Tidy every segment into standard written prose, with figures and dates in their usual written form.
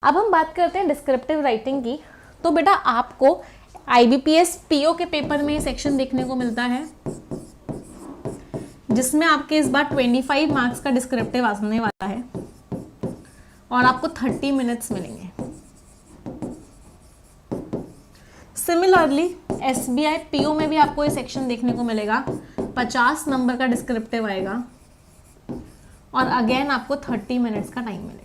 अब हम बात करते हैं डिस्क्रिप्टिव राइटिंग की। तो बेटा आपको IBPS PO के पेपर में सेक्शन देखने को मिलता है जिसमें आपके इस बार 25 मार्क्स का डिस्क्रिप्टिव आने वाला है और आपको 30 मिनट्स मिलेंगे। सिमिलरली SBI PO में भी आपको ये सेक्शन देखने को मिलेगा, 50 नंबर का डिस्क्रिप्टिव आएगा और अगेन आपको 30 मिनट्स का टाइम मिलेगा।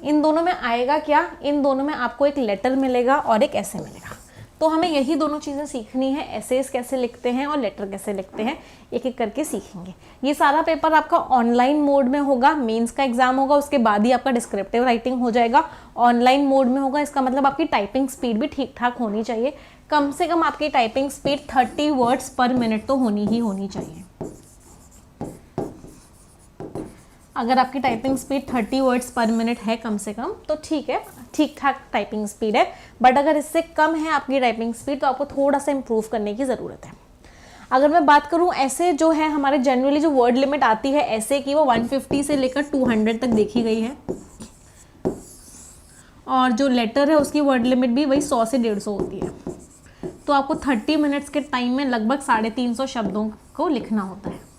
इन दोनों में आएगा क्या, इन दोनों में आपको एक लेटर मिलेगा और एक ऐसे मिलेगा। तो हमें यही दोनों चीज़ें सीखनी है, एसेस कैसे लिखते हैं और लेटर कैसे लिखते हैं, एक एक करके सीखेंगे। ये सारा पेपर आपका ऑनलाइन मोड में होगा, मेंस का एग्जाम होगा, उसके बाद ही आपका डिस्क्रिप्टिव राइटिंग हो जाएगा। ऑनलाइन मोड में होगा, इसका मतलब आपकी टाइपिंग स्पीड भी ठीक ठाक होनी चाहिए। कम से कम आपकी टाइपिंग स्पीड 30 वर्ड्स पर मिनट तो होनी ही होनी चाहिए। अगर आपकी टाइपिंग स्पीड 30 वर्ड्स पर मिनट है कम से कम तो ठीक है, ठीक ठाक टाइपिंग स्पीड है। बट अगर इससे कम है आपकी टाइपिंग स्पीड तो आपको थोड़ा सा इम्प्रूव करने की ज़रूरत है। अगर मैं बात करूं ऐसे जो है हमारे जनरली जो वर्ड लिमिट आती है ऐसे की वो 150 से लेकर 200 तक देखी गई है और जो लेटर है उसकी वर्ड लिमिट भी वही 100 से 150 होती है। तो आपको 30 मिनट्स के टाइम में लगभग 350 शब्दों को लिखना होता है।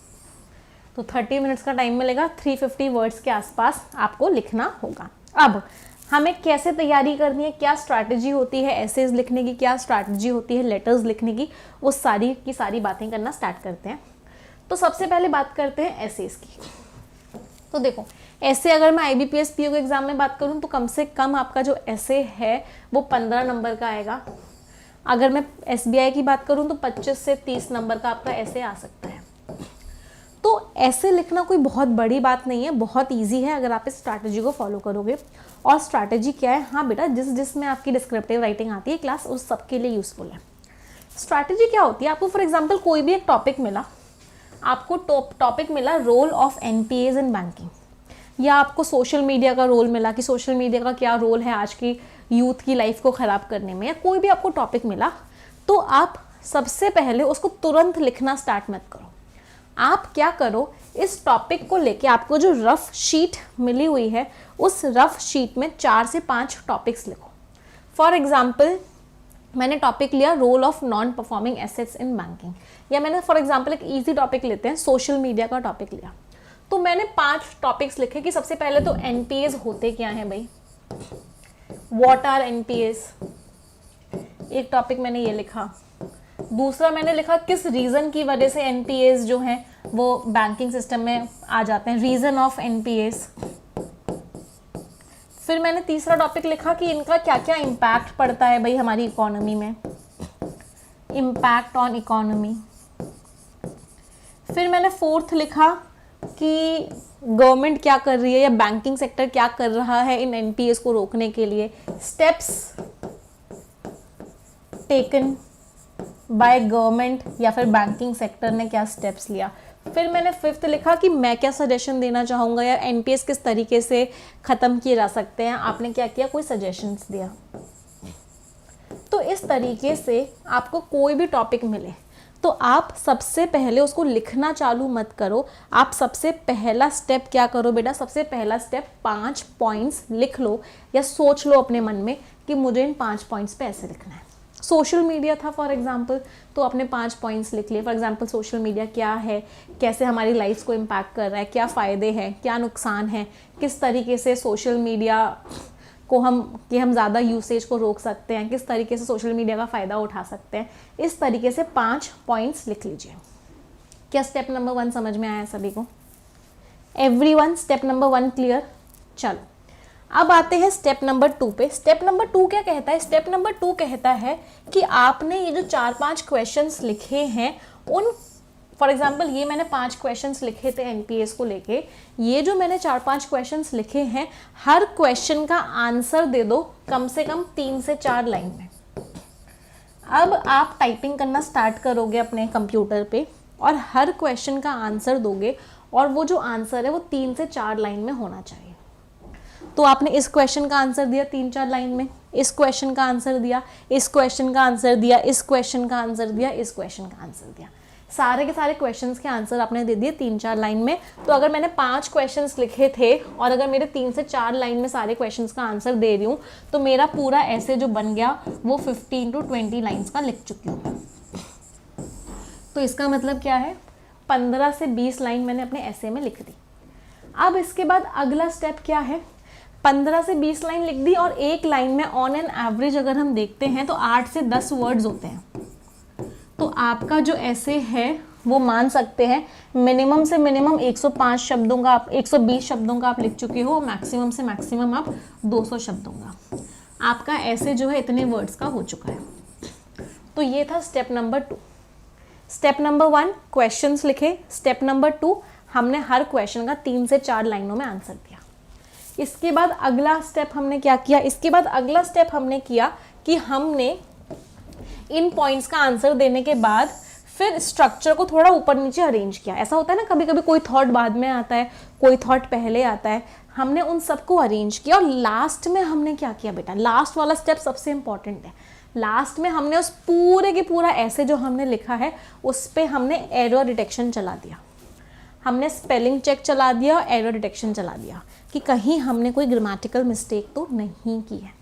तो 30 मिनट्स का टाइम मिलेगा, 350 वर्ड्स के आसपास आपको लिखना होगा। अब हमें कैसे तैयारी करनी है, क्या स्ट्रैटेजी होती है एसेज लिखने की, क्या स्ट्रैटेजी होती है लेटर्स लिखने की, वो सारी की सारी बातें करना स्टार्ट करते हैं। तो सबसे पहले बात करते हैं एसेज की। तो देखो ऐसे अगर मैं IBPS PO के एग्जाम में बात करूँ तो कम से कम आपका जो ऐसे है वो 15 नंबर का आएगा। अगर मैं SBI की बात करूँ तो 25 से 30 नंबर का आपका ऐसे आ सकता है। तो ऐसे लिखना कोई बहुत बड़ी बात नहीं है, बहुत इजी है अगर आप इस स्ट्रैटेजी को फॉलो करोगे। और स्ट्रैटेजी क्या है, हाँ बेटा जिसमें आपकी डिस्क्रिप्टिव राइटिंग आती है क्लास उस सबके लिए यूजफुल है। स्ट्रैटेजी क्या होती है, आपको फॉर एग्जांपल कोई भी एक टॉपिक मिला, आपको टॉपिक मिला role of NPAs in banking, या आपको सोशल मीडिया का रोल मिला कि सोशल मीडिया का क्या रोल है आज की यूथ की लाइफ को ख़राब करने में, या कोई भी आपको टॉपिक मिला, तो आप सबसे पहले उसको तुरंत लिखना स्टार्ट मत करो। आप क्या करो, इस टॉपिक को लेके आपको जो रफ शीट मिली हुई है उस रफ शीट में 4 से 5 टॉपिक्स लिखो। फॉर एग्जाम्पल मैंने टॉपिक लिया role of non performing assets in banking, या मैंने फॉर एग्जाम्पल एक इजी टॉपिक लेते हैं सोशल मीडिया का टॉपिक लिया, तो मैंने 5 टॉपिक्स लिखे कि सबसे पहले तो NPAs होते क्या हैं भाई, व्हाट आर NPAs, एक टॉपिक मैंने ये लिखा। दूसरा मैंने लिखा किस रीज़न की वजह से NPAs जो हैं वो बैंकिंग सिस्टम में आ जाते हैं, रीज़न ऑफ NPAs। फिर मैंने तीसरा टॉपिक लिखा कि इनका क्या क्या इम्पैक्ट पड़ता है भाई हमारी इकोनॉमी में, इम्पैक्ट ऑन इकोनॉमी। फिर मैंने फोर्थ लिखा कि गवर्नमेंट क्या कर रही है या बैंकिंग सेक्टर क्या कर रहा है इन NPAs को रोकने के लिए, स्टेप्स टेकन बाय गवर्नमेंट या फिर बैंकिंग सेक्टर ने क्या स्टेप्स लिया। फिर मैंने फिफ्थ लिखा कि मैं क्या सजेशन देना चाहूँगा या NPAs किस तरीके से ख़त्म किए जा सकते हैं, आपने क्या किया, कोई सजेशंस दिया। तो इस तरीके से आपको कोई भी टॉपिक मिले तो आप सबसे पहले उसको लिखना चालू मत करो। आप सबसे पहला स्टेप क्या करो बेटा, सबसे पहला स्टेप 5 पॉइंट्स लिख लो या सोच लो अपने मन में कि मुझे इन 5 पॉइंट्स पे ऐसे लिखना है। सोशल मीडिया था फॉर एग्जांपल तो आपने 5 पॉइंट्स लिख लिए। फॉर एग्जांपल सोशल मीडिया क्या है, कैसे हमारी लाइफ को इम्पैक्ट कर रहा है, क्या फ़ायदे हैं, क्या नुकसान है, किस तरीके से सोशल मीडिया को हम ज़्यादा यूसेज को रोक सकते हैं, किस तरीके से सोशल मीडिया का फ़ायदा उठा सकते हैं। इस तरीके से 5 पॉइंट्स लिख लीजिए। क्या स्टेप नंबर 1 समझ में आया सभी को? Everyone step number 1 clear? चलो अब आते हैं स्टेप नंबर 2 पे। स्टेप नंबर 2 क्या कहता है? स्टेप नंबर 2 कहता है कि आपने ये जो 4-5 क्वेश्चंस लिखे हैं उन, फॉर एग्जांपल ये मैंने 5 क्वेश्चंस लिखे थे NPAs को लेके, ये जो मैंने 4-5 क्वेश्चंस लिखे हैं हर क्वेश्चन का आंसर दे दो कम से कम 3 से 4 लाइन में। अब आप टाइपिंग करना स्टार्ट करोगे अपने कंप्यूटर पे और हर क्वेश्चन का आंसर दोगे और वो जो आंसर है वो 3 से 4 लाइन में होना चाहिए। तो आपने इस क्वेश्चन का आंसर दिया 3-4 लाइन में, इस क्वेश्चन का आंसर दिया, इस क्वेश्चन का आंसर दिया, इस क्वेश्चन का आंसर दिया, इस क्वेश्चन का आंसर दिया। सारे के सारे क्वेश्चंस के आंसर आपने दे दिए 3-4 लाइन में। तो अगर मैंने 5 क्वेश्चंस लिखे थे और अगर मेरे 3 से 4 लाइन में सारे क्वेश्चंस का आंसर दे रही हूँ तो मेरा पूरा ऐसे जो बन गया वो 15 to 20 लाइन्स का लिख चुकी हूँ। तो इसका मतलब क्या है, 15 से 20 लाइन मैंने अपने ऐसे में लिख दी। अब इसके बाद अगला स्टेप क्या है, 15 से 20 लाइन लिख दी और एक लाइन में ऑन एन एवरेज अगर हम देखते हैं तो 8 से 10 वर्ड्स होते हैं। तो आपका जो ऐसे है वो मान सकते हैं मिनिमम से मिनिमम 105 शब्दों का आप 120 शब्दों का आप लिख चुके हो, मैक्सिमम से मैक्सिमम आप 200 शब्दों का। आपका ऐसे जो है इतने वर्ड्स का हो चुका है। तो ये था step number 2। Step number 1 questions लिखे, स्टेप नंबर 2 हमने हर क्वेश्चन का 3 से 4 लाइनों में आंसर दिया। इसके बाद अगला स्टेप हमने क्या किया, इसके बाद अगला स्टेप हमने किया कि हमने इन पॉइंट्स का आंसर देने के बाद फिर स्ट्रक्चर को थोड़ा ऊपर नीचे अरेंज किया। ऐसा होता है ना, कभी कभी कोई थॉट बाद में आता है, कोई थॉट पहले आता है, हमने उन सबको अरेंज किया। और लास्ट में हमने क्या किया बेटा, लास्ट वाला स्टेप सबसे इंपॉर्टेंट है। लास्ट में हमने उस पूरे के पूरा ऐसे जो हमने लिखा है उस पर हमने एरर डिटेक्शन चला दिया, हमने स्पेलिंग चेक चला दिया और एरर डिटेक्शन चला दिया कि कहीं हमने कोई ग्रामेटिकल मिस्टेक तो नहीं की है।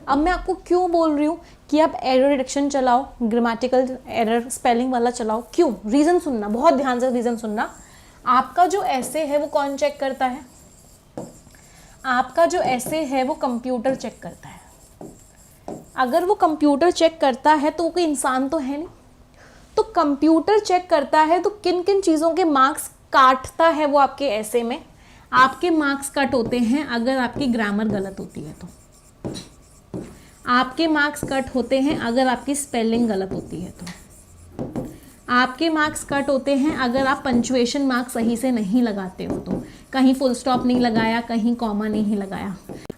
अब मैं आपको क्यों बोल रही हूँ कि आप एरर डिटेक्शन चलाओ, ग्रामेटिकल एरर स्पेलिंग वाला चलाओ, क्यों, रीज़न सुनना, बहुत ध्यान से रीज़न सुनना। आपका जो ऐसे है वो कौन चेक करता है, आपका जो ऐसे है वो कंप्यूटर चेक करता है। अगर वो कंप्यूटर चेक करता है तो कोई इंसान तो है नहीं, तो कंप्यूटर चेक करता है तो किन किन चीज़ों के मार्क्स काटता है वो आपके ऐसे में। आपके मार्क्स कट होते हैं अगर आपकी ग्रामर गलत होती है, तो आपके मार्क्स कट होते हैं अगर आपकी स्पेलिंग गलत होती है, तो आपके मार्क्स कट होते हैं अगर आप पंचुएशन मार्क्स सही से नहीं लगाते हो, तो कहीं फुल स्टॉप नहीं लगाया, कहीं कॉमा नहीं लगाया।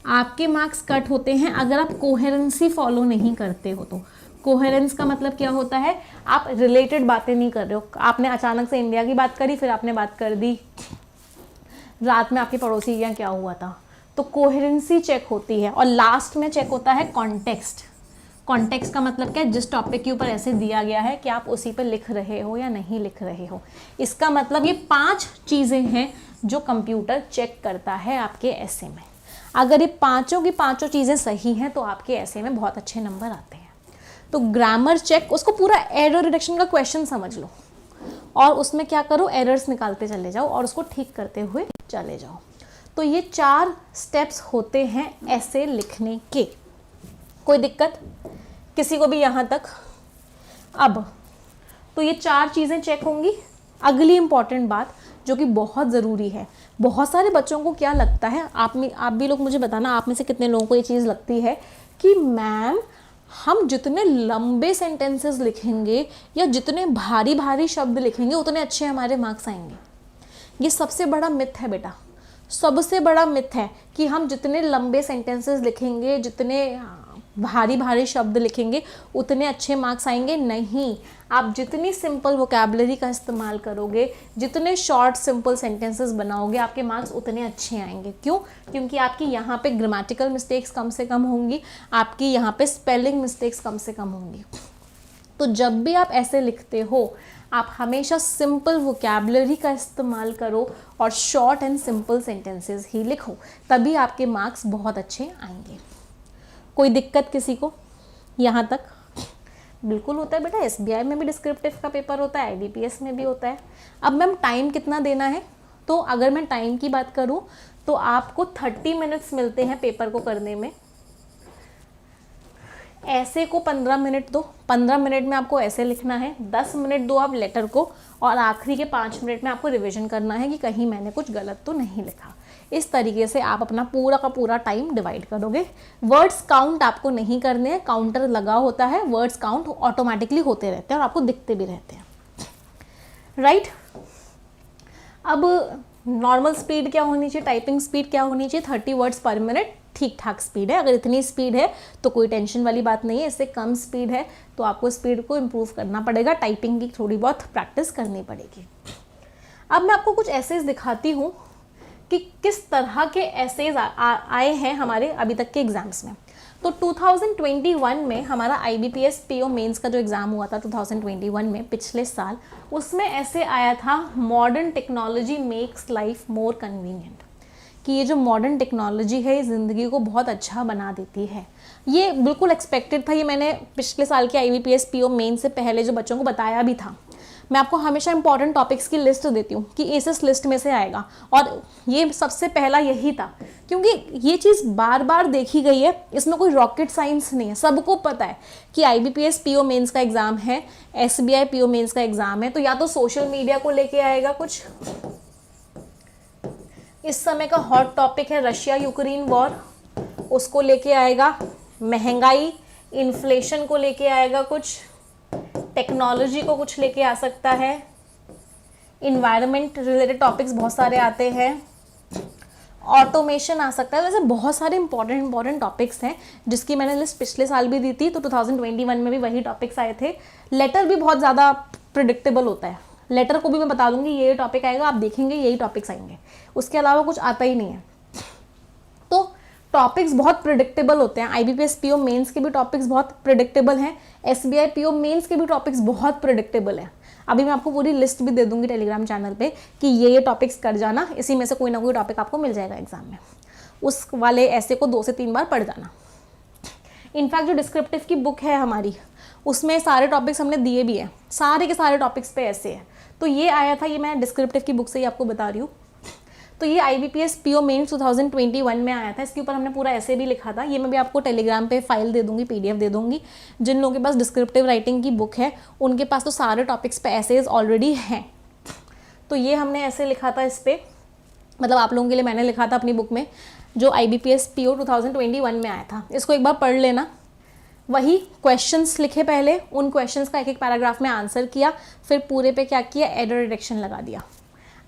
आपके मार्क्स कट होते हैं अगर आप कोहेरेंसी फॉलो नहीं करते हो, तो कोहेरेंस का मतलब क्या होता है, आप रिलेटेड बातें नहीं कर रहे हो। आपने अचानक से इंडिया की बात करी, फिर आपने बात कर दी रात में आपके पड़ोसी के यहाँ क्या हुआ था, तो कोहेरेंसी चेक होती है। और लास्ट में चेक होता है कॉन्टेक्स्ट। कॉन्टेक्स्ट का मतलब क्या है, जिस टॉपिक के ऊपर ऐसे दिया गया है कि आप उसी पर लिख रहे हो या नहीं लिख रहे हो। इसका मतलब ये 5 चीज़ें हैं जो कंप्यूटर चेक करता है आपके ऐसे में। अगर ये पाँचों की पाँचों चीज़ें सही हैं तो आपके ऐसे में बहुत अच्छे नंबर आते हैं। तो ग्रामर चेक, उसको पूरा एरर रिडक्शन का क्वेश्चन समझ लो और उसमें क्या करो, एरर्स निकालते चले जाओ और उसको ठीक करते हुए चले जाओ। तो ये 4 स्टेप्स होते हैं ऐसे लिखने के। कोई दिक्कत किसी को भी यहाँ तक? अब तो ये 4 चीज़ें चेक होंगी। अगली इंपॉर्टेंट बात जो कि बहुत ज़रूरी है, बहुत सारे बच्चों को क्या लगता है, आप भी लोग मुझे बताना, आप में से कितने लोगों को ये चीज़ लगती है कि मैम हम जितने लंबे सेंटेंसेस लिखेंगे या जितने भारी भारी शब्द लिखेंगे उतने अच्छे हमारे मार्क्स आएंगे। ये सबसे बड़ा मिथ है बेटा, सबसे बड़ा मिथ है कि हम जितने लंबे सेंटेंसेस लिखेंगे, जितने भारी भारी शब्द लिखेंगे उतने अच्छे मार्क्स आएंगे। नहीं, आप जितनी सिंपल वोकैबुलरी का इस्तेमाल करोगे, जितने शॉर्ट सिंपल सेंटेंसेस बनाओगे, आपके मार्क्स उतने अच्छे आएंगे। क्यों? क्योंकि आपकी यहाँ पे ग्रामेटिकल मिस्टेक्स कम से कम होंगी, आपकी यहाँ पे स्पेलिंग मिस्टेक्स कम से कम होंगी। तो जब भी आप ऐसे लिखते हो, आप हमेशा सिंपल वोकैबुलरी का इस्तेमाल करो और शॉर्ट एंड सिंपल सेंटेंसेस ही लिखो, तभी आपके मार्क्स बहुत अच्छे आएंगे। कोई दिक्कत किसी को यहाँ तक? बिल्कुल होता है बेटा, SBI में भी डिस्क्रिप्टिव का पेपर होता है, IDPS में भी होता है। अब मैम टाइम कितना देना है? तो अगर मैं टाइम की बात करूँ तो आपको 30 मिनट्स मिलते हैं पेपर को करने में। ऐसे को 15 मिनट दो, 15 मिनट में आपको ऐसे लिखना है, 10 मिनट दो आप लेटर को, और आखिरी के 5 मिनट में आपको रिवीजन करना है कि कहीं मैंने कुछ गलत तो नहीं लिखा। इस तरीके से आप अपना पूरा का पूरा टाइम डिवाइड करोगे। वर्ड्स काउंट आपको नहीं करने हैं, काउंटर लगा होता है, वर्ड्स काउंट ऑटोमेटिकली होते रहते हैं और आपको दिखते भी रहते हैं, राइट। अब नॉर्मल स्पीड क्या होनी चाहिए, टाइपिंग स्पीड क्या होनी चाहिए? 30 वर्ड्स पर मिनट ठीक ठाक स्पीड है। अगर इतनी स्पीड है तो कोई टेंशन वाली बात नहीं है। इससे कम स्पीड है तो आपको स्पीड को इम्प्रूव करना पड़ेगा, टाइपिंग की थोड़ी बहुत प्रैक्टिस करनी पड़ेगी। अब मैं आपको कुछ एसेज दिखाती हूँ कि किस तरह के एसेज आए हैं हमारे अभी तक के एग्जाम्स में। तो 2021 में हमारा IBPS PO मेंस का जो एग्ज़ाम हुआ था 2021 में पिछले साल, उसमें ऐसे आया था modern technology makes life more convenient, कि ये जो मॉडर्न टेक्नोलॉजी है ये ज़िंदगी को बहुत अच्छा बना देती है। ये बिल्कुल एक्सपेक्टेड था, ये मैंने पिछले साल के IBPS PO मेन से पहले जो बच्चों को बताया भी था। मैं आपको हमेशा इंपॉर्टेंट टॉपिक्स की लिस्ट देती हूँ कि इस लिस्ट में से आएगा, और ये सबसे पहला यही था, क्योंकि ये चीज़ बार बार देखी गई है, इसमें कोई रॉकेट साइंस नहीं है। सबको पता है कि IBPS PO मेंस का एग्ज़ाम है, SBI PO मेंस का एग्ज़ाम है, तो या तो सोशल मीडिया को लेके आएगा कुछ, इस समय का हॉट टॉपिक है रशिया यूक्रेन वॉर, उसको लेके आएगा, महंगाई इन्फ्लेशन को लेके आएगा कुछ, टेक्नोलॉजी को कुछ लेके आ सकता है, इन्वायरमेंट रिलेटेड टॉपिक्स बहुत सारे आते हैं, ऑटोमेशन आ सकता है। वैसे बहुत सारे इंपॉर्टेंट टॉपिक्स हैं जिसकी मैंने लिस्ट पिछले साल भी दी थी, तो 2021 में भी वही टॉपिक्स आए थे। लेटर भी बहुत ज़्यादा प्रिडिक्टेबल होता है, लेटर को भी मैं बता दूंगी ये टॉपिक आएगा, आप देखेंगे यही टॉपिक्स आएंगे, उसके अलावा कुछ आता ही नहीं है। तो टॉपिक्स बहुत प्रिडिक्टेबल होते हैं। IBPS PO मेंस के भी टॉपिक्स बहुत प्रिडिक्टेबल हैं, SBI PO मेंस के भी टॉपिक्स बहुत प्रिडिक्टेबल हैं। अभी मैं आपको पूरी लिस्ट भी दे दूंगी टेलीग्राम चैनल पे कि ये टॉपिक्स कर जाना, इसी में से कोई ना कोई टॉपिक आपको मिल जाएगा एग्जाम में, उस वाले ऐसे को 2 से 3 बार पढ़ जाना। इनफैक्ट जो डिस्क्रिप्टिव की बुक है हमारी, उसमें सारे टॉपिक्स हमने दिए भी हैं, सारे के सारे टॉपिक्स पे ऐसे है। तो ये आया था, ये मैं डिस्क्रिप्टिव की बुक से ही आपको बता रही हूँ। तो ये IBPS PO मेंस 2021 में आया था, इसके ऊपर हमने पूरा ऐसे भी लिखा था। ये मैं भी आपको टेलीग्राम पे फाइल दे दूंगी, PDF दे दूंगी। जिन लोगों के पास डिस्क्रिप्टिव राइटिंग की बुक है उनके पास तो सारे टॉपिक्स पे एसेज ऑलरेडी हैं। तो ये हमने ऐसे लिखा था इस पर, मतलब आप लोगों के लिए मैंने लिखा था अपनी बुक में, जो IBPS PO 2021 में आया था। इसको एक बार पढ़ लेना। वही क्वेश्चंस लिखे पहले, उन क्वेश्चंस का एक एक पैराग्राफ में आंसर किया, फिर पूरे पे क्या किया, एरर डिटेक्शन लगा दिया।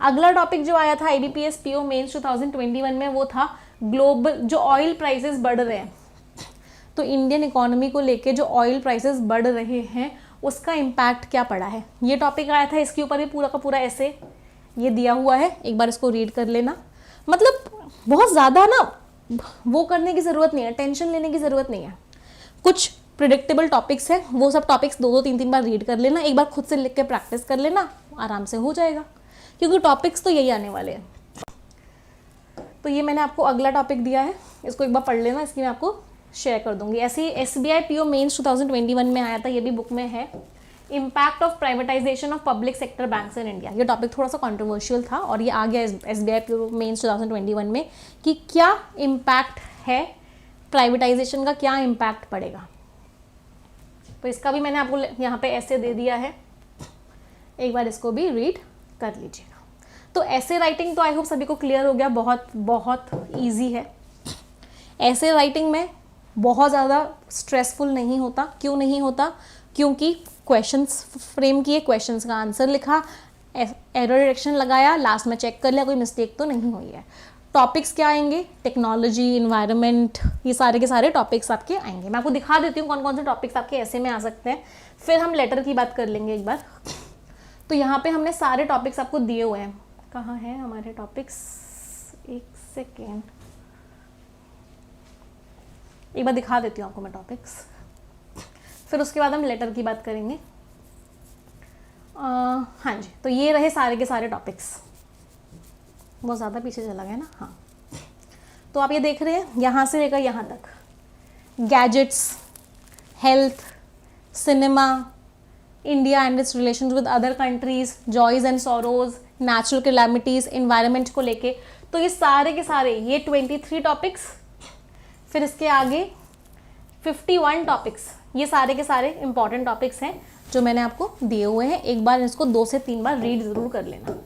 अगला टॉपिक जो आया था IBPS PO मेंस 2021 में, वो था ग्लोबल, जो ऑयल प्राइसेस बढ़ रहे हैं, तो इंडियन इकोनॉमी को लेके जो ऑयल प्राइसेस बढ़ रहे हैं उसका इम्पैक्ट क्या पड़ा है, ये टॉपिक आया था। इसके ऊपर भी पूरा का पूरा ऐसे ये दिया हुआ है, एक बार इसको रीड कर लेना। मतलब बहुत ज़्यादा ना वो करने की ज़रूरत नहीं है, टेंशन लेने की ज़रूरत नहीं है। कुछ प्रिडिक्टेबल टॉपिक्स हैं, वो सब टॉपिक्स 2-3 बार रीड कर लेना, एक बार खुद से लिख के प्रैक्टिस कर लेना, आराम से हो जाएगा, क्योंकि टॉपिक्स तो यही आने वाले हैं। तो ये मैंने आपको अगला टॉपिक दिया है, इसको एक बार पढ़ लेना, इसकी मैं आपको शेयर कर दूंगी। ऐसे ही SBI PO मेंस 2021 में आया था, ये भी बुक में है, impact of privatisation of public sector banks in India. ये टॉपिक थोड़ा सा कंट्रोवर्शियल था और ये आ गया SBI PO मेंस 2021 में कि क्या इम्पैक्ट है, प्राइवेटाइजेशन का क्या इम्पैक्ट पड़ेगा। तो इसका भी मैंने आपको यहाँ पे ऐसे दे दिया है, एक बार इसको भी रीड कर लीजिएगा। तो ऐसे राइटिंग तो आई होप सभी को क्लियर हो गया, बहुत बहुत ईजी है। ऐसे राइटिंग में बहुत ज़्यादा स्ट्रेसफुल नहीं होता। क्यों नहीं होता? क्योंकि क्वेश्चंस फ्रेम किए, क्वेश्चंस का आंसर लिखा, एरर डिटेक्शन लगाया, लास्ट में चेक कर लिया कोई मिस्टेक तो नहीं हुई है। टॉपिक्स क्या आएंगे? टेक्नोलॉजी, इन्वायरमेंट, ये सारे के सारे टॉपिक्स आपके आएंगे। मैं आपको दिखा देती हूँ कौन कौन से टॉपिक्स आपके ऐसे में आ सकते हैं, फिर हम लेटर की बात कर लेंगे एक बार। तो यहाँ पे हमने सारे टॉपिक्स आपको दिए हुए हैं। कहाँ हैं हमारे टॉपिक्स? एक सेकेंड, एक बार दिखा देती हूँ आपको मैं टॉपिक्स, फिर उसके बाद हम लेटर की बात करेंगे। हाँ जी, तो ये रहे सारे के सारे टॉपिक्स। बहुत ज़्यादा पीछे चला गया ना, हाँ। तो आप ये देख रहे हैं, यहाँ से लेकर यहाँ तक, gadgets, health, cinema, India and it's relation with other countries, joys and sorrows, natural calamities, environment को लेके, तो ये सारे के सारे ये 23 टॉपिक्स, फिर इसके आगे 51 टॉपिक्स, ये सारे के सारे इंपॉर्टेंट टॉपिक्स हैं जो मैंने आपको दिए हुए हैं। एक बार इसको 2 से 3 बार रीड ज़रूर कर लेना।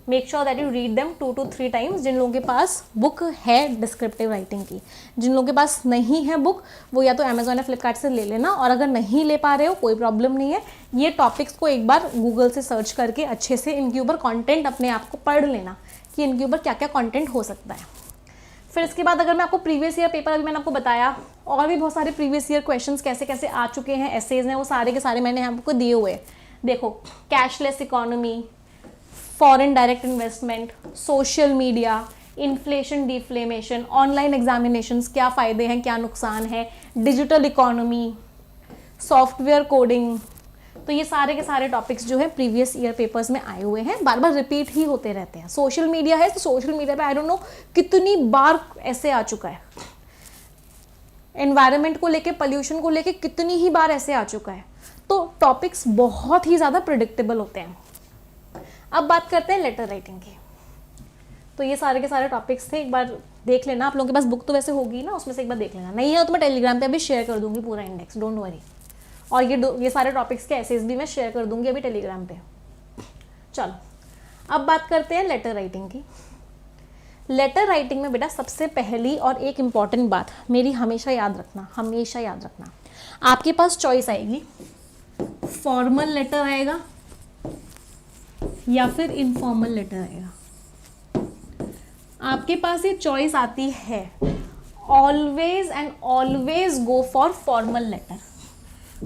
Make sure that you read them 2 to 3 times. जिन लोगों के पास बुक है डिस्क्रिप्टिव राइटिंग की, जिन लोगों के पास नहीं है बुक, वो या तो अमेजोन या फ्लिपकार्ट से ले लेना, और अगर नहीं ले पा रहे हो कोई प्रॉब्लम नहीं है, ये टॉपिक्स को एक बार गूगल से सर्च करके अच्छे से इनके ऊपर कॉन्टेंट अपने आप को पढ़ लेना कि इनके ऊपर क्या क्या कॉन्टेंट हो सकता है। फिर इसके बाद अगर मैं आपको प्रीवियस ईयर पेपर, अभी मैंने आपको बताया, और भी बहुत सारे प्रीवियस ईयर क्वेश्चंस कैसे कैसे आ चुके हैं, एसेज हैं, वो सारे के सारे मैंने आपको दिए हुए हैं। देखो, cashless economy, foreign direct investment, social media, inflation deflation, online examinations, क्या फ़ायदे हैं क्या नुकसान है, डिजिटल इकोनॉमी, सॉफ्टवेयर कोडिंग। तो ये सारे के सारे टॉपिक्स जो है प्रीवियस ईयर पेपर्स में आए हुए हैं, बार बार रिपीट ही होते रहते हैं। सोशल मीडिया है तो सोशल मीडिया पे आई डोंट नो कितनी बार ऐसे आ चुका है, एनवायरनमेंट को लेके, पोल्यूशन को लेके कितनी ही बार ऐसे आ चुका है। तो टॉपिक्स बहुत ही ज़्यादा प्रिडिक्टेबल होते हैं। अब बात करते हैं लेटर राइटिंग की। तो ये सारे के सारे टॉपिक्स थे, एक बार देख लेना। आप लोगों के पास बुक तो वैसे होगी ना, उसमें से एक बार देख लेना। नहीं है तो मैं टेलीग्राम पे अभी शेयर कर दूंगी पूरा इंडेक्स, डोंट वरी। और ये सारे टॉपिक्स के एसेज भी मैं शेयर कर दूंगी अभी टेलीग्राम पे। चलो अब बात करते हैं लेटर राइटिंग की। लेटर राइटिंग में बेटा सबसे पहली और एक इम्पॉर्टेंट बात मेरी हमेशा याद रखना, हमेशा याद रखना, आपके पास चॉइस आएगी, फॉर्मल लेटर आएगा या फिर इनफॉर्मल लेटर आएगा। आपके पास ये चॉइस आती है, always and always go for formal letter.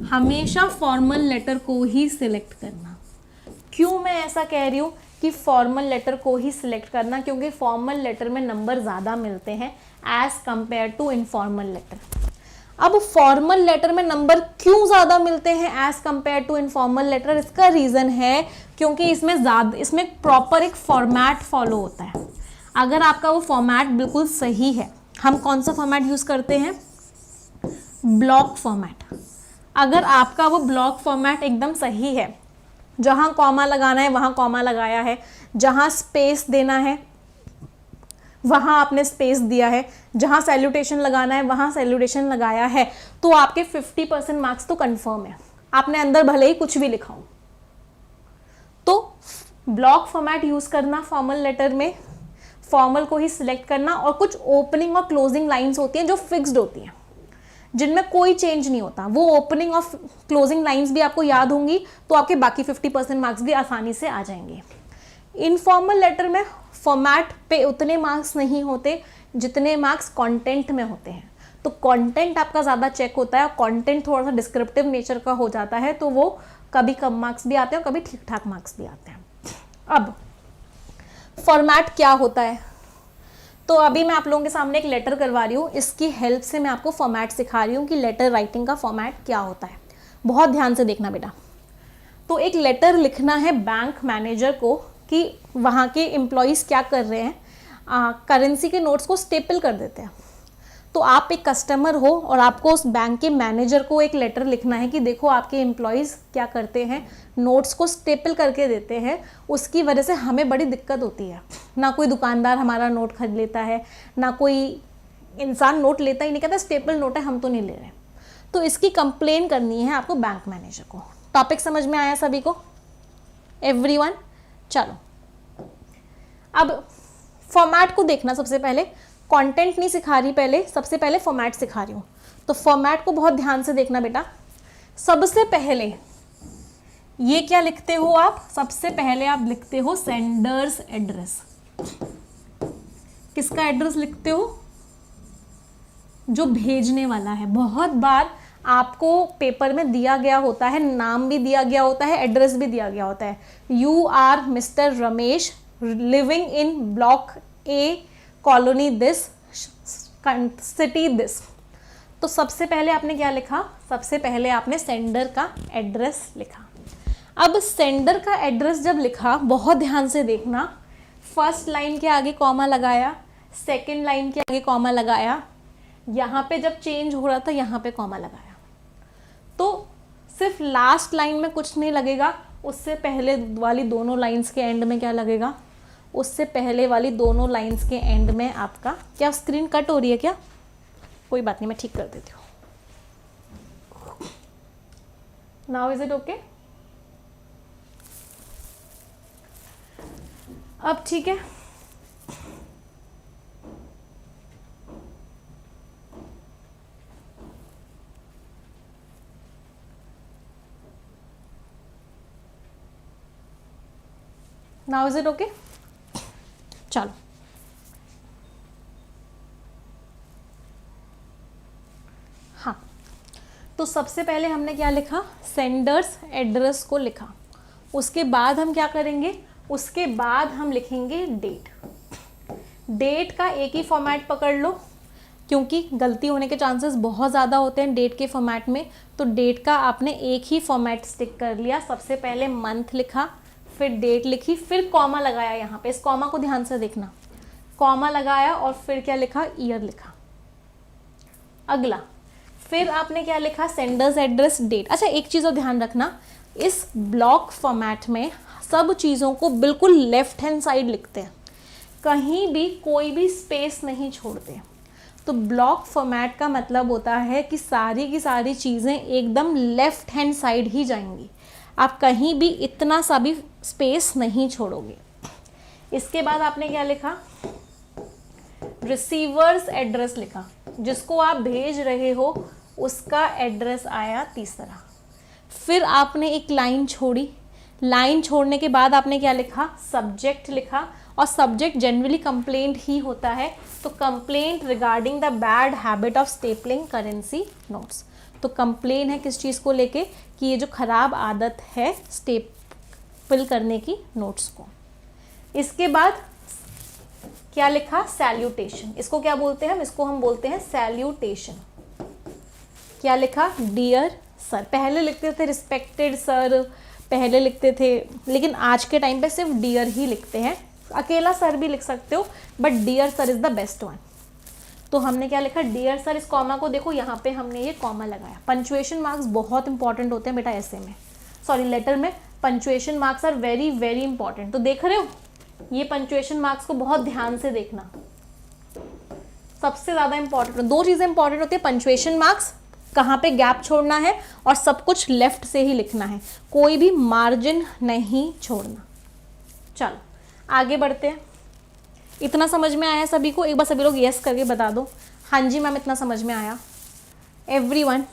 हमेशा फॉर्मल लेटर को ही सिलेक्ट करना। क्यों मैं ऐसा कह रही हूँ कि फॉर्मल लेटर को ही सिलेक्ट करना? क्योंकि फॉर्मल लेटर में नंबर ज़्यादा मिलते हैं as compare to informal letter. अब फॉर्मल लेटर में नंबर क्यों ज़्यादा मिलते हैं as compare to informal letter? इसका रीज़न है क्योंकि इसमें प्रॉपर एक फॉर्मेट फॉलो होता है। अगर आपका वो फॉर्मेट बिल्कुल सही है, हम कौन सा फॉर्मेट यूज़ करते हैं? Block format. अगर आपका वो ब्लॉक फॉर्मेट एकदम सही है, जहाँ कॉमा लगाना है वहाँ कॉमा लगाया है, जहाँ स्पेस देना है वहाँ आपने स्पेस दिया है, जहाँ सैल्यूटेशन लगाना है वहाँ सैल्यूटेशन लगाया है, तो आपके 50% मार्क्स तो कंफर्म है। आपने अंदर भले ही कुछ भी लिखा हो। तो ब्लॉक फॉर्मेट यूज़ करना फॉर्मल लेटर में, फॉर्मल को ही सिलेक्ट करना। और कुछ ओपनिंग और क्लोजिंग लाइंस होती हैं जो फिक्स्ड होती हैं, जिनमें कोई चेंज नहीं होता। वो ओपनिंग और क्लोजिंग लाइंस भी आपको याद होंगी तो आपके बाकी 50% मार्क्स भी आसानी से आ जाएंगे। इनफॉर्मल लेटर में फॉर्मेट पे उतने मार्क्स नहीं होते जितने मार्क्स कंटेंट में होते हैं। तो कंटेंट आपका ज़्यादा चेक होता है, और कंटेंट थोड़ा सा डिस्क्रिप्टिव नेचर का हो जाता है, तो वो कभी कम मार्क्स भी आते हैं और कभी ठीक ठाक मार्क्स भी आते हैं। अब फॉर्मेट क्या होता है? तो अभी मैं आप लोगों के सामने एक लेटर करवा रही हूँ, इसकी हेल्प से मैं आपको फॉर्मेट सिखा रही हूँ कि लेटर राइटिंग का फॉर्मेट क्या होता है। बहुत ध्यान से देखना बेटा। तो एक लेटर लिखना है बैंक मैनेजर को कि वहाँ के एम्प्लॉयज़ क्या कर रहे हैं, करेंसी के नोट्स को स्टेपल कर देते हैं। तो आप एक कस्टमर हो और आपको उस बैंक के मैनेजर को एक लेटर लिखना है कि देखो आपके एम्प्लॉयज़ क्या करते हैं, नोट्स को स्टेपल करके देते हैं, उसकी वजह से हमें बड़ी दिक्कत होती है। ना कोई दुकानदार हमारा नोट खरीद लेता है, ना कोई इंसान नोट लेता ही नहीं, कहता स्टेपल नोट है हम तो नहीं ले रहे। तो इसकी कंप्लेन करनी है आपको बैंक मैनेजर को। टॉपिक समझ में आया सभी को? एवरीवन? चलो अब फॉर्मेट को देखना। सबसे पहले कंटेंट नहीं सिखा रही, पहले सबसे पहले फॉर्मेट सिखा रही हूँ। तो फॉर्मेट को बहुत ध्यान से देखना बेटा। सबसे पहले ये क्या लिखते हो आप? सबसे पहले आप लिखते हो सेंडर्स एड्रेस। किसका एड्रेस लिखते हो? जो भेजने वाला है। बहुत बार आपको पेपर में दिया गया होता है, नाम भी दिया गया होता है, एड्रेस भी दिया गया होता है। You are mister Ramesh living in block A, colony this, city this. तो सबसे पहले आपने क्या लिखा? सबसे पहले आपने सेंडर का एड्रेस लिखा। अब सेंडर का एड्रेस जब लिखा, बहुत ध्यान से देखना, फर्स्ट लाइन के आगे कॉमा लगाया, सेकंड लाइन के आगे कॉमा लगाया, यहाँ पे जब चेंज हो रहा था यहाँ पे कॉमा लगाया। तो सिर्फ लास्ट लाइन में कुछ नहीं लगेगा, उससे पहले वाली दोनों लाइंस के एंड में क्या लगेगा? उससे पहले वाली दोनों लाइंस के एंड में आपका क्या स्क्रीन कट हो रही है क्या? कोई बात नहीं, मैं ठीक कर देती हूँ। Now is it okay? अब ठीक है। Now is it okay? चलो हाँ, तो सबसे पहले हमने क्या लिखा? सेंडर्स एड्रेस को लिखा। उसके बाद हम क्या करेंगे? उसके बाद हम लिखेंगे डेट। डेट का एक ही फॉर्मेट पकड़ लो, क्योंकि गलती होने के चांसेस बहुत ज़्यादा होते हैं डेट के फॉर्मेट में। तो डेट का आपने एक ही फॉर्मेट स्टिक कर लिया। सबसे पहले मंथ लिखा, फिर डेट लिखी, फिर कॉमा लगाया। यहाँ पे इस कॉमा को ध्यान से देखना, कॉमा लगाया और फिर क्या लिखा, ईयर लिखा। अगला फिर आपने क्या लिखा, सेंडर्स एड्रेस डेट। अच्छा एक चीज़ और ध्यान रखना, इस ब्लॉक फॉर्मेट में सब चीज़ों को बिल्कुल लेफ्ट हैंड साइड लिखते हैं, कहीं भी कोई भी स्पेस नहीं छोड़ते। तो ब्लॉक फॉर्मेट का मतलब होता है कि सारी की सारी चीज़ें एकदम लेफ्ट हैंड साइड ही जाएंगी, आप कहीं भी इतना सा भी स्पेस नहीं छोड़ोगे। इसके बाद आपने क्या लिखा, रिसीवर्स एड्रेस लिखा, जिसको आप भेज रहे हो उसका एड्रेस आया तीसरा। फिर आपने एक लाइन छोड़ी, लाइन छोड़ने के बाद आपने क्या लिखा, सब्जेक्ट लिखा, और सब्जेक्ट जनरली कंप्लेंट ही होता है, तो complaint regarding the bad habit of stippling currency notes. तो कंप्लेन है किस चीज़ को लेके, कि ये जो खराब आदत है स्टेपल करने की नोट्स को। इसके बाद क्या लिखा, सैल्यूटेशन। इसको क्या बोलते हैं हम, इसको हम बोलते हैं सैल्यूटेशन। क्या लिखा, डियर सर। पहले लिखते थे रिस्पेक्टेड सर, पहले लिखते थे, लेकिन आज के टाइम पे सिर्फ डियर ही लिखते हैं। अकेला सर भी लिख सकते हो, but dear sir is the best one. तो हमने क्या लिखा, डियर सर। इस कॉमा को देखो, यहाँ पे हमने ये कॉमा लगाया। पंचुएशन मार्क्स बहुत इंपॉर्टेंट होते हैं बेटा ऐसे में, सॉरी लेटर में punctuation marks are very very important. तो देख रहे हो, ये पंचुएशन मार्क्स को बहुत ध्यान से देखना, सबसे ज़्यादा इंपॉर्टेंट। दो चीज़ें इंपॉर्टेंट होती है, पंचुएशन मार्क्स, कहाँ पे गैप छोड़ना है, और सब कुछ लेफ्ट से ही लिखना है, कोई भी मार्जिन नहीं छोड़ना। चलो आगे बढ़ते हैं। इतना समझ में आया सभी को? एक बार सभी लोग यस करके बता दो, हाँ जी मैम इतना समझ में आया। एवरीवन,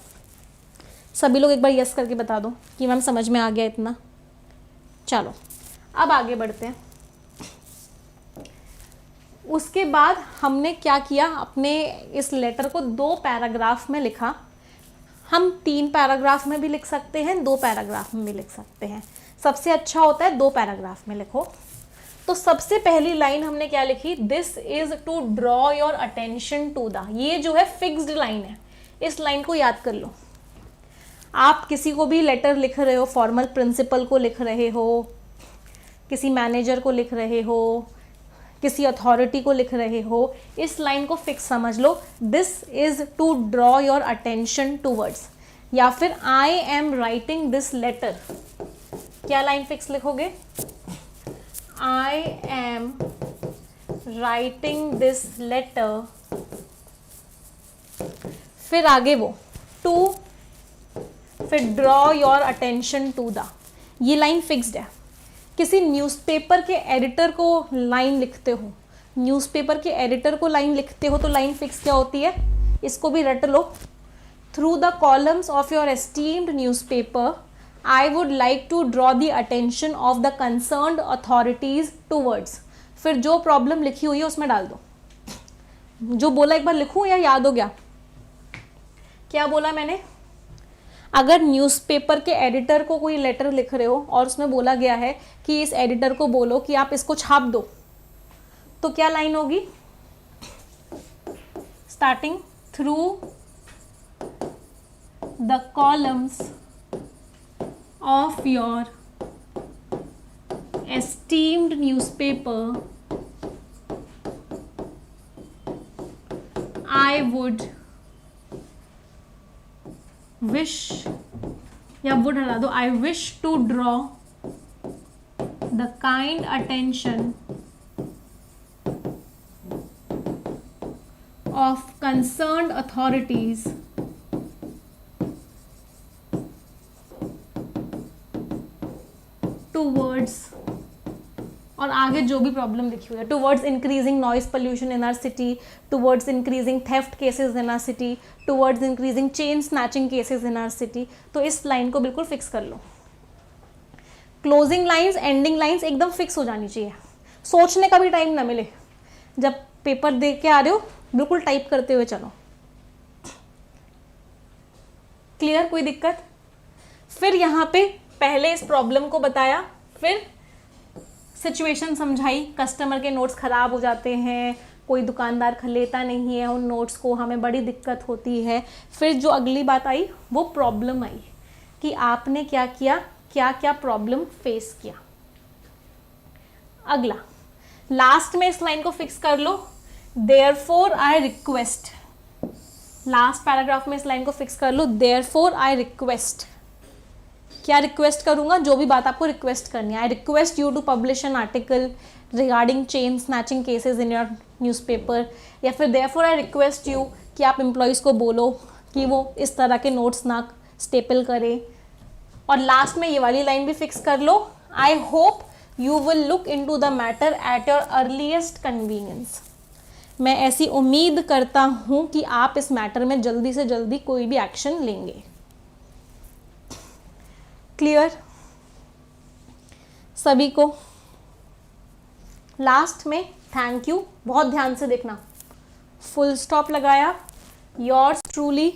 सभी लोग एक बार यस करके बता दो कि मैम समझ में आ गया इतना। चलो अब आगे बढ़ते हैं। उसके बाद हमने क्या किया, अपने इस लेटर को 2 पैराग्राफ में लिखा। हम 3 पैराग्राफ में भी लिख सकते हैं, 2 पैराग्राफ में भी लिख सकते हैं। सबसे अच्छा होता है 2 पैराग्राफ में लिखो। तो सबसे पहली लाइन हमने क्या लिखी, this is to draw your attention to the. ये जो है फिक्स्ड लाइन है, इस लाइन को याद कर लो। आप किसी को भी लेटर लिख रहे हो, फॉर्मल प्रिंसिपल को लिख रहे हो, किसी मैनेजर को लिख रहे हो, किसी अथॉरिटी को लिख रहे हो, इस लाइन को फिक्स समझ लो, this is to draw your attention towards, या फिर I am writing this letter. क्या लाइन फिक्स लिखोगे, I am writing this letter, फिर आगे वो टू, फिर draw your attention to the. ये लाइन फिक्स्ड है। किसी न्यूज़पेपर के एडिटर को लाइन लिखते हो, न्यूज़पेपर के एडिटर को लाइन लिखते हो, तो लाइन फिक्स क्या होती है, इसको भी रट लो। Through the columns of your esteemed newspaper I would like to draw the attention of the concerned authorities towards. फिर जो प्रॉब्लम लिखी हुई है उसमें डाल दो। जो बोला एक बार लिखूं या याद हो गया, क्या बोला मैंने, अगर न्यूज़पेपर के एडिटर को कोई लेटर लिख रहे हो और उसमें बोला गया है कि इस एडिटर को बोलो कि आप इसको छाप दो, तो क्या लाइन होगी, starting through the columns of your esteemed newspaper I would wish, या वुड हटा दो, I wish to draw the kind attention of concerned authorities towards, और आगे जो भी प्रॉब्लम लिखी हुई है, towards increasing noise pollution in our city, towards increasing theft cases in our city, towards increasing chain snatching cases in our city. तो इस line को बिल्कुल फिक्स कर लो। क्लोजिंग लाइंस, एंडिंग लाइंस एकदम फिक्स हो जानी चाहिए, सोचने का भी टाइम ना मिले। जब पेपर दे के आ रहे हो बिल्कुल टाइप करते हुए चलो। क्लियर, कोई दिक्कत? फिर यहाँ पे पहले इस प्रॉब्लम को बताया, फिर सिचुएशन समझाई, कस्टमर के नोट्स ख़राब हो जाते हैं, कोई दुकानदार लेता नहीं है उन नोट्स को, हमें बड़ी दिक्कत होती है। फिर जो अगली बात आई वो प्रॉब्लम आई कि आपने क्या किया, क्या क्या प्रॉब्लम फेस किया। अगला लास्ट में इस लाइन को फिक्स कर लो, therefore I request. Last paragraph में इस लाइन को फिक्स कर लो, देयरफॉर आई रिक्वेस्ट। क्या रिक्वेस्ट करूंगा, जो भी बात आपको रिक्वेस्ट करनी है। I request you to publish an article regarding chain snatching cases in your newspaper, या फिर देयरफॉर आई रिक्वेस्ट यू कि आप एम्प्लॉयज़ को बोलो कि वो इस तरह के नोट्स ना स्टेपल करें। और लास्ट में ये वाली लाइन भी फिक्स कर लो, I hope you will look into the matter at your earliest convenience. मैं ऐसी उम्मीद करता हूँ कि आप इस मैटर में जल्दी से जल्दी कोई भी एक्शन लेंगे। क्लियर सभी को? लास्ट में थैंक यू, बहुत ध्यान से देखना, फुल स्टॉप लगाया, योर्स ट्रूली,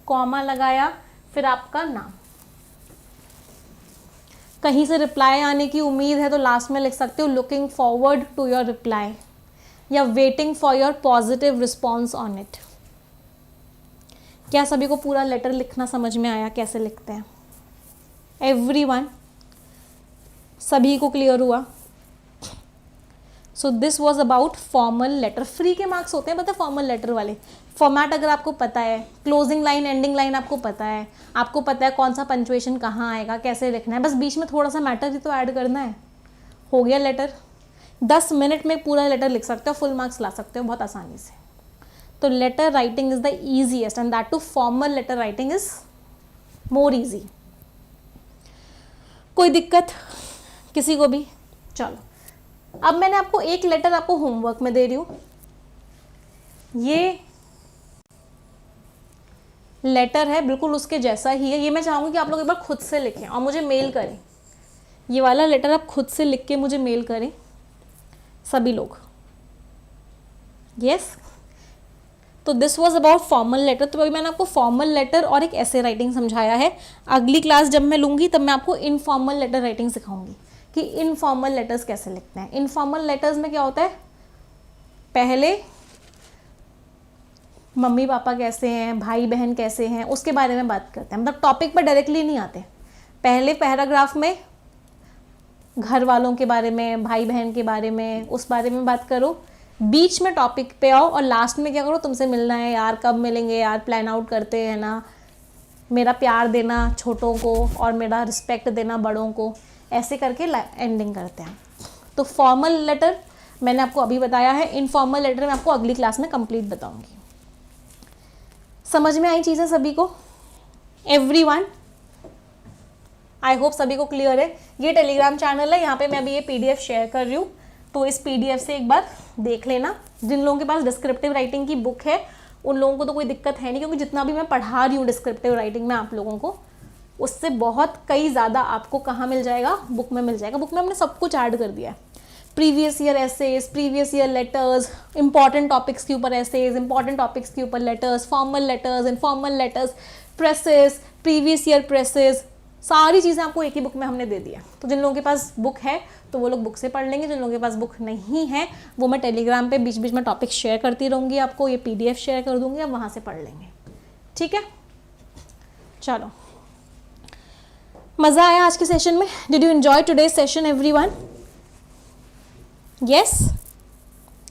कॉमा लगाया, फिर आपका नाम। कहीं से रिप्लाई आने की उम्मीद है तो लास्ट में लिख सकते हो looking forward to your reply, या waiting for your positive response on it. क्या सभी को पूरा लेटर लिखना समझ में आया, कैसे लिखते हैं? एवरीवन, सभी को क्लियर हुआ? So this was about formal letter. Free के मार्क्स होते हैं पता है फॉर्मल लेटर वाले। फॉर्मेट अगर आपको पता है, क्लोजिंग लाइन एंडिंग लाइन आपको पता है, आपको पता है कौन सा पंचुएशन कहाँ आएगा, कैसे लिखना है, बस बीच में थोड़ा सा मैटर ही तो ऐड करना है, हो गया लेटर। 10 मिनट में पूरा लेटर लिख सकते हो, फुल मार्क्स ला सकते हो बहुत आसानी से। तो letter writing is the easiest and that too formal letter writing is more easy. कोई दिक्कत किसी को भी? चलो, अब मैंने आपको एक लेटर आपको होमवर्क में दे रही हूँ। ये लेटर है बिल्कुल उसके जैसा ही है। ये मैं चाहूँगी कि आप लोग एक बार खुद से लिखें और मुझे मेल करें। ये वाला लेटर आप खुद से लिख के मुझे मेल करें सभी लोग। यस, तो this was about formal letter. तो अभी मैंने आपको फॉर्मल लेटर और एक ऐसे राइटिंग समझाया है। अगली क्लास जब मैं लूँगी तब मैं आपको इनफॉर्मल लेटर राइटिंग सिखाऊंगी कि इनफॉर्मल लेटर्स कैसे लिखते हैं। इनफॉर्मल लेटर्स में क्या होता है, पहले मम्मी पापा कैसे हैं, भाई बहन कैसे हैं, उसके बारे में बात करते हैं। मतलब टॉपिक पर डायरेक्टली नहीं आते। पहले पैराग्राफ में घर वालों के बारे में, भाई बहन के बारे में, उस बारे में बात करो, बीच में टॉपिक पे आओ और लास्ट में क्या करो, तुमसे मिलना है यार, कब मिलेंगे यार, प्लान आउट करते हैं ना, मेरा प्यार देना छोटों को और मेरा रिस्पेक्ट देना बड़ों को, ऐसे करके एंडिंग करते हैं। तो फॉर्मल लेटर मैंने आपको अभी बताया है, इनफॉर्मल लेटर मैं आपको अगली क्लास में कंप्लीट बताऊंगी। समझ में आई चीज़ें सभी को? एवरीवन, आई होप सभी को क्लियर है। ये टेलीग्राम चैनल है, यहाँ पे मैं अभी ये पीडीएफ शेयर कर रही हूँ, तो इस पीडीएफ से एक बार देख लेना। जिन लोगों के पास डिस्क्रिप्टिव राइटिंग की बुक है उन लोगों को तो कोई दिक्कत है नहीं, क्योंकि जितना भी मैं पढ़ा रही हूँ डिस्क्रिप्टिव राइटिंग में आप लोगों को, उससे बहुत कई ज़्यादा आपको कहाँ मिल जाएगा, बुक में मिल जाएगा। बुक में हमने सब कुछ ऐड कर दिया है, previous year essays, previous year letters, important topics के ऊपर एसेज, इंपॉर्टेंट टॉपिक्स के ऊपर letters, formal letters, informal letters, precis, previous year precis, सारी चीज़ें आपको एक ही बुक में हमने दे दिया। तो जिन लोगों के पास बुक है तो वो लोग बुक से पढ़ लेंगे, जिन लोगों के पास बुक नहीं है वो मैं टेलीग्राम पे बीच बीच में टॉपिक शेयर करती रहूँगी, आपको ये पीडीएफ शेयर कर दूँगी, आप वहाँ से पढ़ लेंगे। ठीक है, चलो, मज़ा आया आज के सेशन में? Did you enjoy today session everyone? Yes,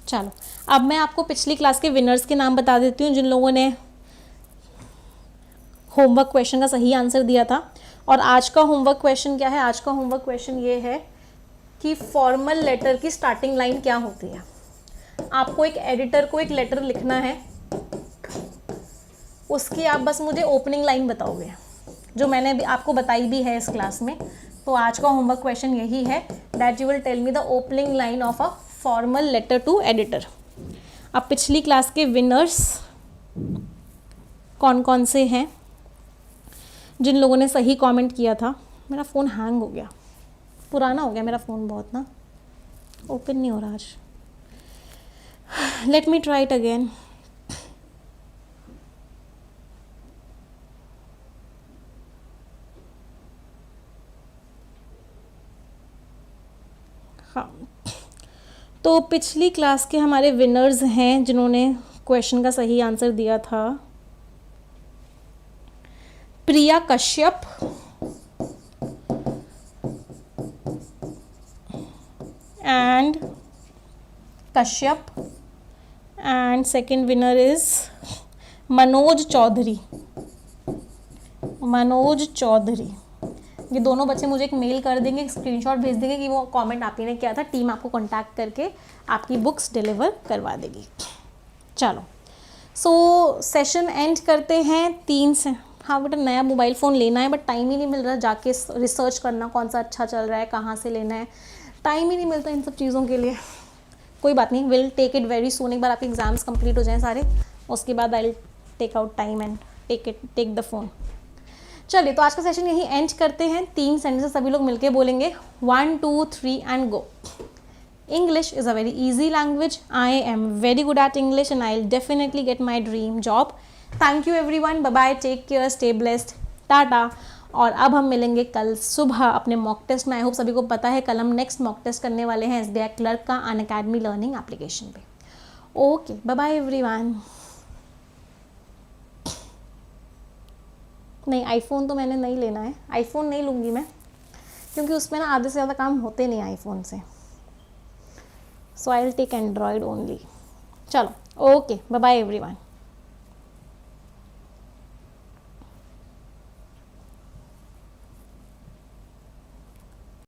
चलो अब मैं आपको पिछली क्लास के विनर्स के नाम बता देती हूँ, जिन लोगों ने होमवर्क क्वेश्चन का सही आंसर दिया था। और आज का होमवर्क क्वेश्चन क्या है? आज का होमवर्क क्वेश्चन ये है कि फॉर्मल लेटर की स्टार्टिंग लाइन क्या होती है। आपको एक एडिटर को एक लेटर लिखना है, उसकी आप बस मुझे ओपनिंग लाइन बताओगे, जो मैंने अभी आपको बताई भी है इस क्लास में। तो आज का होमवर्क क्वेश्चन यही है, that you will tell me the opening line of a formal letter to editor. अब पिछली क्लास के विनर्स कौन कौन से हैं? जिन लोगों ने सही कमेंट किया था, मेरा फ़ोन हैंग हो गया, पुराना हो गया मेरा फ़ोन बहुत ना, ओपन नहीं हो रहा आज। Let me try it again. हाँ, तो पिछली क्लास के हमारे विनर्स हैं जिन्होंने क्वेश्चन का सही आंसर दिया था। Priya Kashyap, and Kashyap, and second winner is Manoj Chaudhary. Manoj Chaudhary, ये दोनों बच्चे मुझे एक मेल कर देंगे, एक स्क्रीनशॉट भेज देंगे कि वो कमेंट आप ही ने किया था। टीम आपको कांटेक्ट करके आपकी बुक्स डिलीवर करवा देगी। चलो, सो सेशन एंड करते हैं 3 से। हाँ बेटा, नया मोबाइल फ़ोन लेना है बट टाइम ही नहीं मिल रहा, जाके रिसर्च करना कौन सा अच्छा चल रहा है, कहाँ से लेना है, टाइम ही नहीं मिलता इन सब चीज़ों के लिए। कोई बात नहीं, will take it very soon. एक बार आपके एग्ज़ाम्स कंप्लीट हो जाएं सारे, उसके बाद I will take out time and take the phone. चलिए, तो आज का सेशन यही एंड करते हैं। 3 सेंटेंसेस सभी लोग मिलके बोलेंगे, 1 2 3 and go. English is a very easy language. I am very good at English and I'll definitely get my dream job. Thank you everyone. Bye bye. Take care. Stay blessed. Tata. और अब हम मिलेंगे कल सुबह अपने मॉक टेस्ट में। I hope सभी को पता है कल हम नेक्स्ट मॉक टेस्ट करने वाले हैं SBI क्लर्क का अनअकैडमी लर्निंग एप्लीकेशन पे। Okay, bye bye everyone. नहीं, आईफोन तो मैंने नहीं लेना है, आईफोन नहीं लूँगी मैं, क्योंकि उसमें ना आधे से ज़्यादा काम होते नहीं आईफोन से। So I'll take Android only. चलो, ओके, बाय बाय एवरीवन।